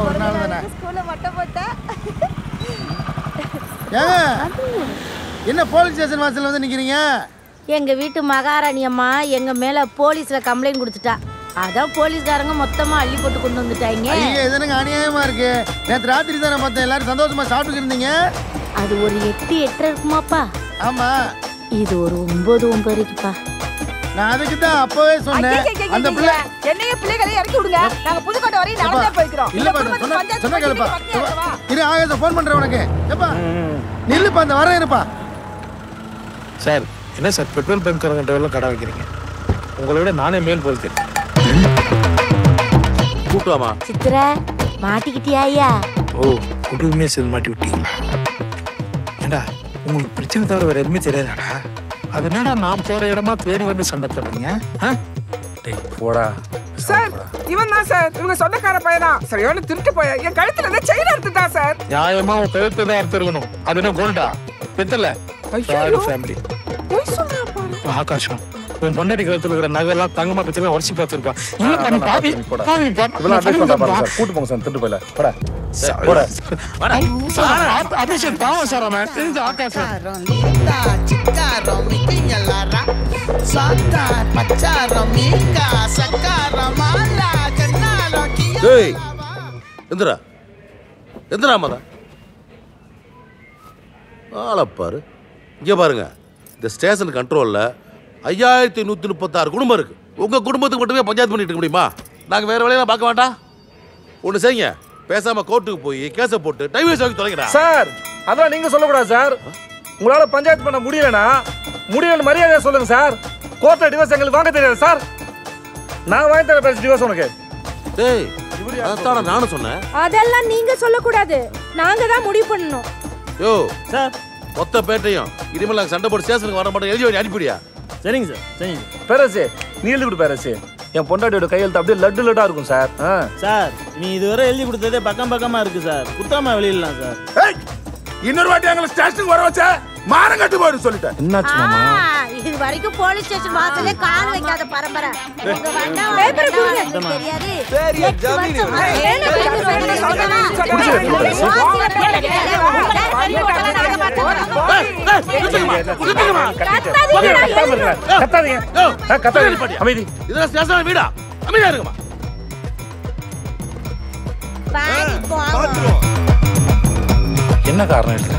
ஒரு நாள் தானே ஸ்கூல்ல மொட்டை போட்டா. என்ன போலீஸ் ஸ்டேஷன் வாசல்ல வந்து நிக்கிறீங்க? எங்க வீட்டு மகாராணி அம்மா எங்க மேல போலீஸ்ல கம்ப்ளைண்ட் கொடுத்துட்டா. அதான் போலீஸ்காரங்க மொத்தமா அள்ளி போட்டு கொண்டு வந்துட்டாங்க. ஐயா இது எனக்கு அநியாயமா இருக்கு. நேத்து ராத்திரி தானே பார்த்தேன் எல்லாரும் சந்தோஷமா சாப்பிட்டு இருந்தீங்க. அது ஒரு 8-8 இருக்குமாப்பா? ஆமா. இது ஒரு 9-9 இருக்குப்பா. நான் அதுக்கு தான் அப்பவே சொன்னேன். அந்த பிள்ளை என்னைய பிள்ளைகளை இறக்கி விடுங்க. நாங்க புதுக்கோட்டை வரையும் நடந்தே போய்க்கிறோம். இல்ல பாரு சொன்ன கேளுப்பா. இரு ஆகாச ஃபோன் பண்றேன் உனக்கு. ஏப்பா நில்லுப்பா அந்த வரேன் இருப்பா. சார் என்ன சார் பெட்ரோல் பங்க் எல்லாம் கடை வைக்கிறீங்க? உங்களை விட நானே மேல் போயிட்டு கூட்டுவாமா. சித்ரா மாட்டிக்கிட்டியா ஐயா? ஓ குடும்பமே சேர்ந்து மாட்டி விட்டீங்களா? ஏண்டா உங்களுக்கு பிரச்சனை தவிர வேற எதுவுமே தெரியாதாடா? அதனால நான் போற இடமா தேடி வந்து சண்டை தர்றீங்க? போடா சார். இவன் தான் சார். இவங்க சொந்தக்கார பையனா? சரி எவனு திருட்டு போய என் கழுத்துல இருந்து செயின் எடுத்துட்டா சார். நியாயமா உன் கழுத்து தான் எடுத்துருக்கணும். அது என்ன கோல்டா பெத்தல ஃபேமிலி போய் சொன்னா பாரு. ஆகாஷம் உன் பொண்டாட்டி கழுத்துல இருக்கிற நகையெல்லாம் தங்கமா பத்தி உடச்சி பார்த்துருக்கான். இல்ல பண்ணி பாவி இதெல்லாம் அட்வைஸ் பண்ணா பாருங்க சார். கூட்டு போங்க சார் திருட்டு போயில போடா போடா அபிஷேக் பாவம் சார் அவன் தெரிஞ்ச ஆகாஷம். டேய் எந்திரா எந்திரா மதா ஆளப்பாரு. இங்கே பாருங்க இந்த ஸ்டேஷன் கண்ட்ரோலில் 5136 குடும்பம் இருக்கு. உங்கள் குடும்பத்துக்கு மட்டுமே பஞ்சாயத்து பண்ணிட்டு இருக்க முடியுமா? நாங்கள் வேறு வேலையெல்லாம் பார்க்க வேண்டாம். ஒன்று செய்யுங்க, பேசாமல் கோர்ட்டுக்கு போய் கேஸை போட்டு டைம் வேஸ்ட் ஆகி தொலைக்கிறேன் சார். அதெல்லாம் நீங்கள் சொல்லக்கூடாது சார். உங்களால் பஞ்சாயத்து பண்ண முடியலன்னா முடியலன்னு மரியாதையாக சொல்லுங்க சார். கோர்ட்டில் டிவோர்ஸ் எங்களுக்கு வாங்க தெரியாது சார். நான் வாங்கி தர பேச டிவோர்ஸ் உனக்கு. டேய் அதான் நானும் சொன்னேன். அதெல்லாம் நீங்க சொல்லக்கூடாது. நாங்க தான் முடிவு பண்ணணும். யோ சார் மொத்த பேட்டையும் இனிமேல் நாங்கள் சண்டை போட்டு ஸ்டேஷனுக்கு வர மாட்டோம். எழுதி அனுப்பிடியா? சரிங்க சார் சரிங்க பேரரசு. நீ எழுதி கொடு பேரரசு. என் பொண்டாட்டியோட கையெழுத்து அப்படியே லட்டு லட்டா இருக்கும் சார். சார் நீ இதுவரை எழுதி கொடுத்ததே பக்கமா இருக்கு சார். குத்தாம வெளியிடலாம் சார். இன்னொரு வாட்டி எங்களை ஸ்டேஷனுக்கு வர வச்ச மானம் கட்டு போயிடு சொல்லிட்டேன். என்னாச்சு மாமா? இது வரைக்கும் போலீஸ் ஸ்டேஷன் வாசல்ல கால் வைக்காத பரம்பரை. உங்க வண்டா பேப்பர் கொடுங்க. தெரியாது. சரியா ஜமீன் அமைதி. இதெல்லாம் ஸ்டேஷன் வீடா? அமைதியா இருக்குமா? பாடி போவோம். என்ன காரணம் இல்லை?